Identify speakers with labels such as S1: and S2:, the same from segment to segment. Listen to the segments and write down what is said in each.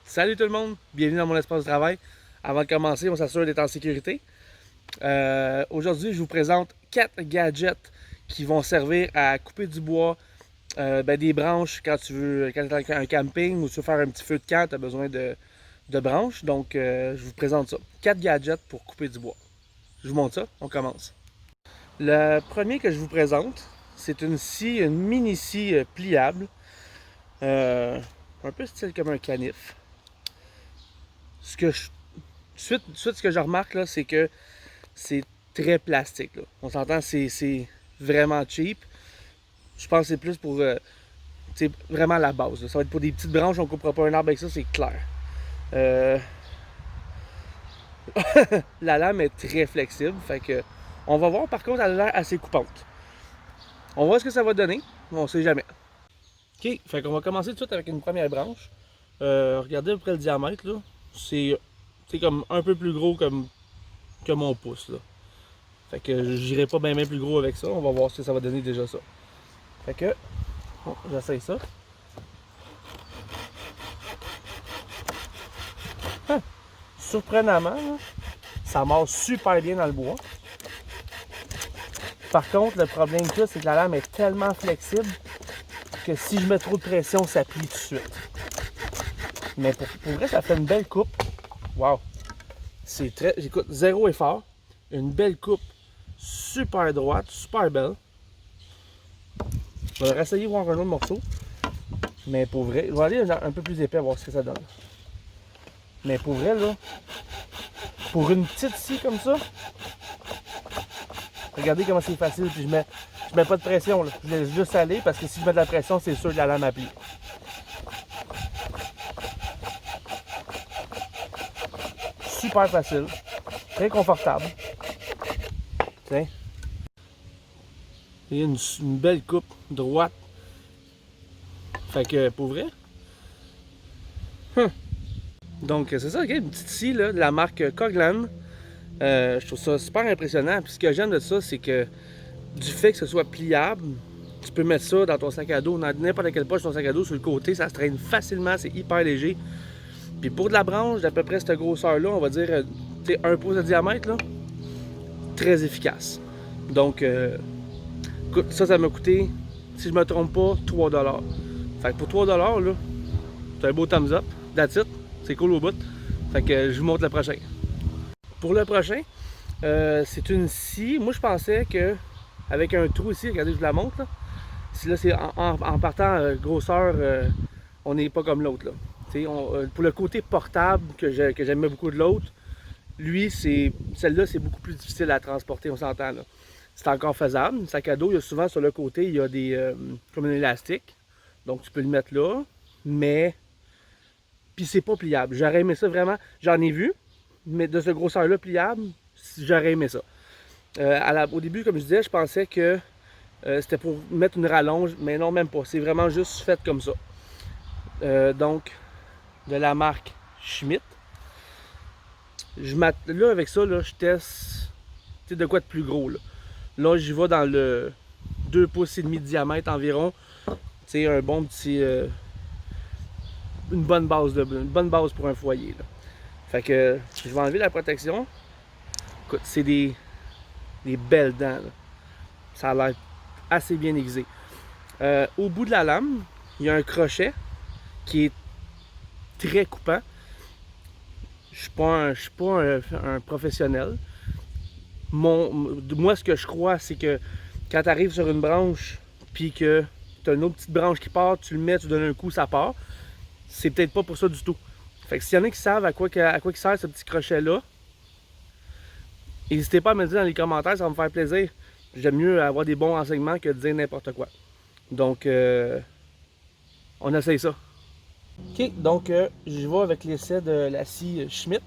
S1: Salut tout le monde, bienvenue dans mon espace de travail. Avant de commencer, on s'assure d'être en sécurité. Aujourd'hui, je vous présente 4 gadgets qui vont servir à couper du bois, des branches quand tu veux, quand tu es un camping ou tu veux faire un petit feu de camp, tu as besoin de branches. Donc, je vous présente ça. 4 gadgets pour couper du bois. Je vous montre ça, on commence. Le premier que je vous présente, c'est une mini scie pliable, un peu style comme un canif. Tout de suite, ce que je remarque, là, c'est que c'est très plastique. Là. On s'entend, c'est vraiment cheap. Je pense que c'est plus pour vraiment la base. Là. Ça va être pour des petites branches, on ne coupera pas un arbre avec ça, c'est clair. La lame est très flexible, fait que on va voir. Par contre, elle a l'air assez coupante. On va voir ce que ça va donner, on ne sait jamais. Ok, fait qu'on va commencer tout de suite avec une première branche. Regardez à peu près le diamètre, là. C'est comme un peu plus gros que mon pouce, là. Fait que j'irai pas bien plus gros avec ça. On va voir ce que ça va donner déjà ça. Fait que, j'essaye ça. Surprenamment, là, ça marche super bien dans le bois. Par contre, le problème que c'est que la lame est tellement flexible que si je mets trop de pression, ça plie tout de suite. Mais pour vrai, ça fait une belle coupe. Wow! C'est très. J'écoute, zéro effort. Une belle coupe. Super droite, super belle. Je vais réessayer de voir un autre morceau. Mais pour vrai, je vais aller un peu plus épais voir ce que ça donne. Mais pour vrai, là, pour une petite scie comme ça, regardez comment c'est facile. Puis je mets pas de pression, là. Je laisse juste aller parce que si je mets de la pression, c'est sûr que la lame appuie. Super facile, très confortable. Tiens. Il y a une belle coupe droite. Fait que pour vrai. Donc c'est ça, okay? Une petite scie là, de la marque Coglan. Je trouve ça super impressionnant. Puis ce que j'aime de ça, c'est que du fait que ce soit pliable, tu peux mettre ça dans ton sac à dos, dans n'importe quelle poche de ton sac à dos sur le côté, ça se traîne facilement, c'est hyper léger. Puis pour de la branche d'à peu près cette grosseur-là, on va dire 1 pouce de diamètre, là, très efficace. Donc, ça m'a coûté, si je me trompe pas, 3$. Fait que pour 3$, là, c'est un beau thumbs up. That's it. C'est cool au bout. Fait que je vous montre le prochain. Pour le prochain, c'est une scie. Moi, je pensais que avec un trou ici, regardez, je vous la montre. Là. Si là, c'est en partant grosseur, on n'est pas comme l'autre. Pour le côté portable que j'aimais beaucoup de l'autre, lui, celle-là, c'est beaucoup plus difficile à transporter, on s'entend là. C'est encore faisable. Le sac à dos, il y a souvent sur le côté, il y a des comme un élastique. Donc tu peux le mettre là, mais puis c'est pas pliable. J'aurais aimé ça vraiment. J'en ai vu, mais de ce grosseur-là pliable, j'aurais aimé ça. Au début, comme je disais, je pensais que c'était pour mettre une rallonge, mais non, même pas. C'est vraiment juste fait comme ça. Donc, de la marque Schmidt. Là, avec ça, là, je teste de quoi de plus gros. Là, j'y vais dans le 2 pouces et demi de diamètre environ. C'est un bon petit... une bonne base pour un foyer. Là. Fait que je vais enlever la protection. Écoute, c'est des belles dents. Là. Ça a l'air assez bien aiguisé. Au bout de la lame, il y a un crochet qui est très coupant. Je suis pas un professionnel. Moi, ce que je crois, c'est que quand tu arrives sur une branche, puis que tu as une autre petite branche qui part, tu le mets, tu donnes un coup, ça part. C'est peut-être pas pour ça du tout. Fait que s'il y en a qui savent à quoi il sert ce petit crochet-là, n'hésitez pas à me le dire dans les commentaires, ça va me faire plaisir. J'aime mieux avoir des bons renseignements que de dire n'importe quoi. Donc, on essaye ça. Ok, donc je vais avec l'essai de la scie Schmidt.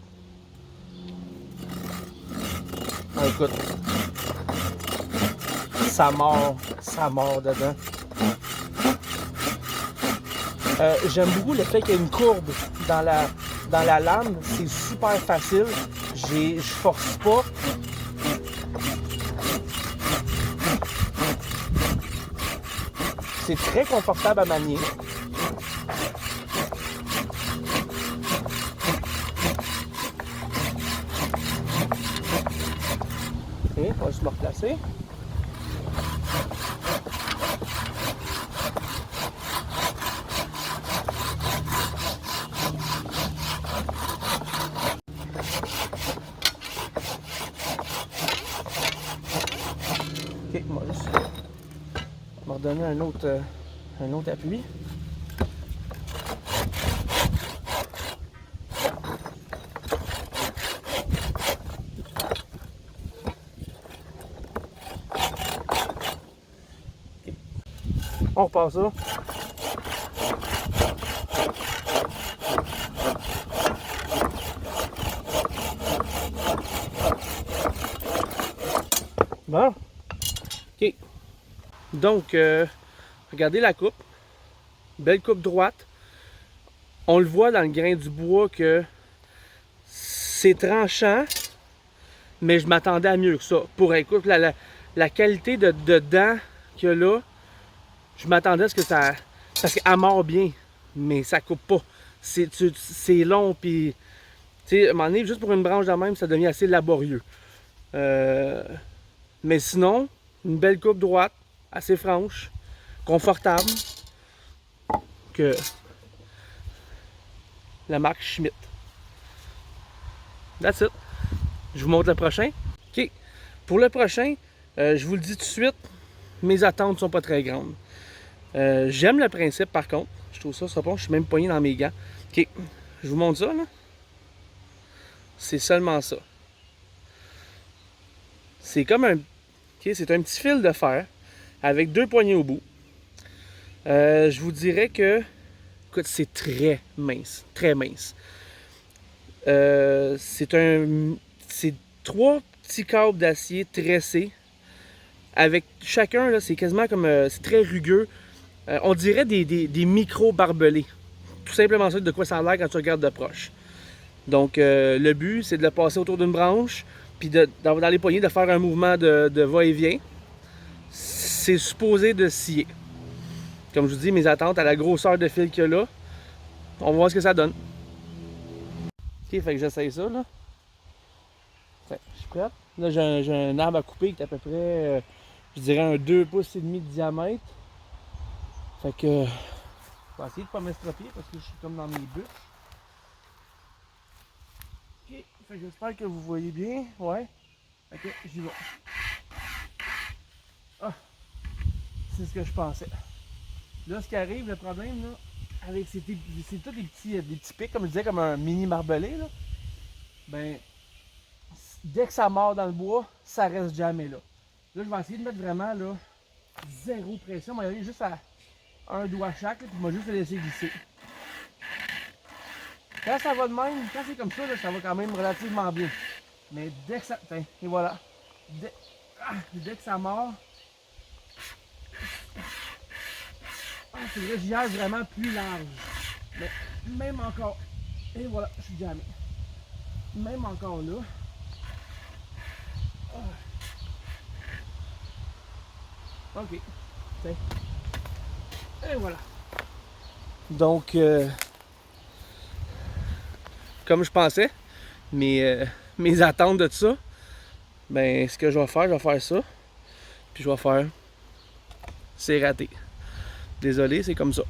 S1: Ah, écoute, ça mord dedans. J'aime beaucoup le fait qu'il y ait une courbe dans la lame. C'est super facile. Je force pas. C'est très confortable à manier. On va juste me replacer. Ok, on va juste me redonner un autre appui. On repart ça. Bon. OK. Donc, regardez la coupe. Belle coupe droite. On le voit dans le grain du bois que c'est tranchant, mais je m'attendais à mieux que ça. Pour écoute, la qualité de dents qu'il y a là, je m'attendais à ce que ça... Parce qu'elle mord bien, mais ça coupe pas. C'est long, puis... Tu sais, à un moment donné, juste pour une branche de même, ça devient assez laborieux. Mais sinon, une belle coupe droite, assez franche, confortable, que la marque Schmidt. That's it. Je vous montre le prochain. OK. Pour le prochain, je vous le dis tout de suite, mes attentes ne sont pas très grandes. J'aime le principe par contre. Je trouve ça sera bon. Je suis même poigné dans mes gants. OK. Je vous montre ça là. C'est seulement ça. C'est comme un... Okay, c'est un petit fil de fer avec deux poignées au bout. Je vous dirais que... Écoute, c'est très mince. Très mince. C'est trois petits câbles d'acier tressés. Avec chacun, là, c'est quasiment comme... c'est très rugueux. On dirait des micro-barbelés. Tout simplement ça de quoi ça a l'air quand tu regardes de proche. Donc, le but, c'est de le passer autour d'une branche, puis dans les poignées, de faire un mouvement de va-et-vient. C'est supposé de scier. Comme je vous dis, mes attentes à la grosseur de fil qu'il y a là, on va voir ce que ça donne. Ok, fait que j'essaye ça, là. Fait, je suis prête. Là, j'ai un arbre à couper qui est à peu près, je dirais, un 2,5 pouces de diamètre. Fait que, je vais essayer de ne pas m'estropier parce que je suis comme dans mes bûches. Ok, fait que j'espère que vous voyez bien. Ouais. Ok, j'y vais. Ah, c'est ce que je pensais. Là, ce qui arrive, le problème, là, avec c'est tous des petits pics, comme je disais, comme un mini marbrelé, là. Ben, dès que ça mord dans le bois, ça reste jamais là. Là, je vais essayer de mettre vraiment, là, zéro pression. On va y aller juste à un doigt chaque, là, puis je vais juste le laisser glisser. Quand ça va de même, quand c'est comme ça, là, ça va quand même relativement bien. Mais dès que ça... Tiens, et voilà. Dès que ça mord... c'est vrai, j'y aille vraiment plus large. Mais même encore... Et voilà, je suis jamais. Même encore là... Ok. Tiens. Et voilà. Donc... comme je pensais, mes attentes de ça, ben ce que je vais faire ça, puis je vais faire, c'est raté. Désolé, c'est comme ça.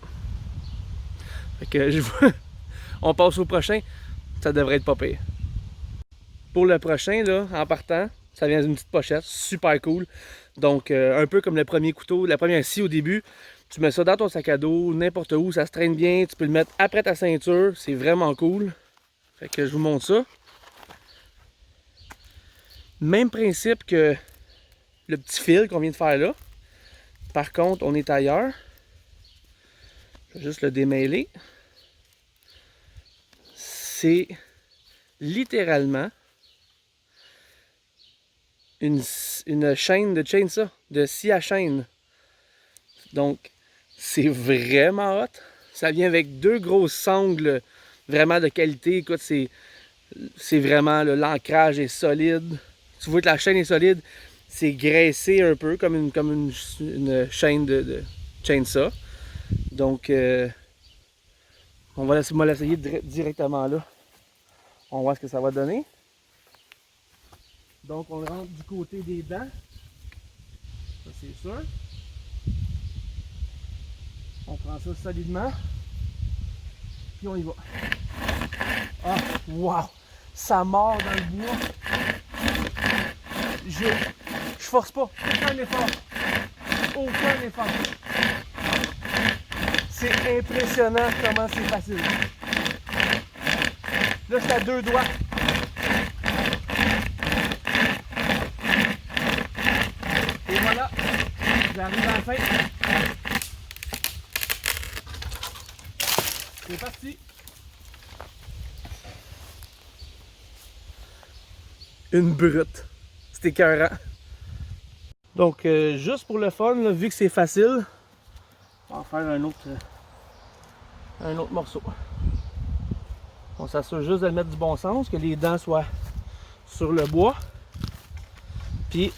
S1: Fait que on passe au prochain, ça devrait être pas pire. Pour le prochain, là, en partant, ça vient d'une petite pochette, super cool. Donc, un peu comme le premier couteau, la première scie au début, tu mets ça dans ton sac à dos, n'importe où, ça se traîne bien, tu peux le mettre après ta ceinture, c'est vraiment cool. Fait que je vous montre ça. Même principe que le petit fil qu'on vient de faire là. Par contre, on est ailleurs. Je vais juste le démêler. C'est littéralement une chaîne de chainsaw, de scie à chaîne. Donc, c'est vraiment hot. Ça vient avec deux grosses sangles vraiment de qualité. Écoute, c'est vraiment, l'ancrage est solide. Tu vois que la chaîne est solide. C'est graissé un peu comme une chaîne de chainsaw. Donc, on va l'essayer directement là. On va voir ce que ça va donner. Donc on rentre du côté des dents. Ça c'est sûr. On prend ça solidement. Puis on y va. Ah, wow! Ça mord dans le bois. Je force pas. Aucun effort. Aucun effort. C'est impressionnant comment c'est facile. Là, je suis à 2 doigts. Et voilà. J'arrive à la fin. C'est parti. Une brute. C'était écœurant. Donc, juste pour le fun, là, vu que c'est facile, on va en faire un autre morceau. On s'assure juste de le mettre du bon sens, que les dents soient sur le bois. Puis,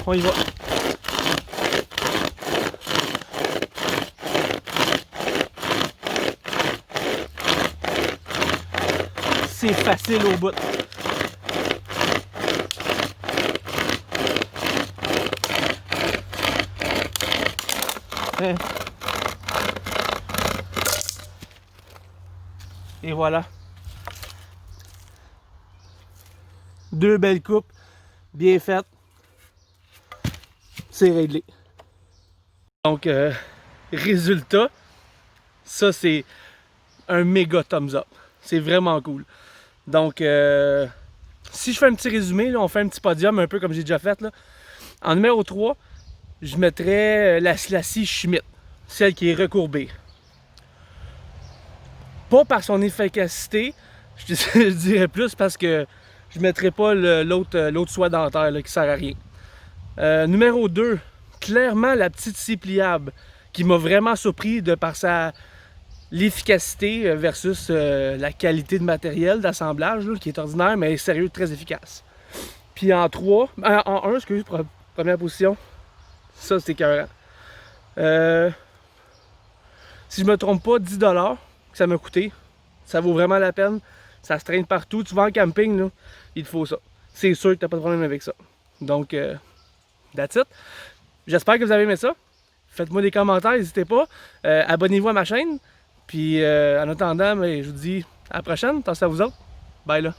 S1: on y va. C'est facile au bout. Hein? Et voilà. 2 belles coupes, bien faites. C'est réglé. Donc, résultat, ça c'est un méga thumbs up. C'est vraiment cool. Donc, si je fais un petit résumé, là, on fait un petit podium, un peu comme j'ai déjà fait. Là. En numéro 3, je mettrais la scie Schmidt, celle qui est recourbée. Pas par son efficacité, je dirais plus parce que je ne mettrais pas l'autre soie dentaire là, qui sert à rien. Numéro 2, clairement la petite scie pliable qui m'a vraiment surpris de par l'efficacité versus la qualité de matériel d'assemblage qui est ordinaire mais sérieux, très efficace. Puis en 3, en 1, excusez, première position, ça c'était écœurant. Si je me trompe pas, 10$ que ça m'a coûté, ça vaut vraiment la peine. Ça se traîne partout. Tu vas en camping, là, il te faut ça. C'est sûr que tu n'as pas de problème avec ça. Donc, that's it. J'espère que vous avez aimé ça. Faites-moi des commentaires, n'hésitez pas. Abonnez-vous à ma chaîne. Puis en attendant, je vous dis à la prochaine. Attention à vous autres. Bye là.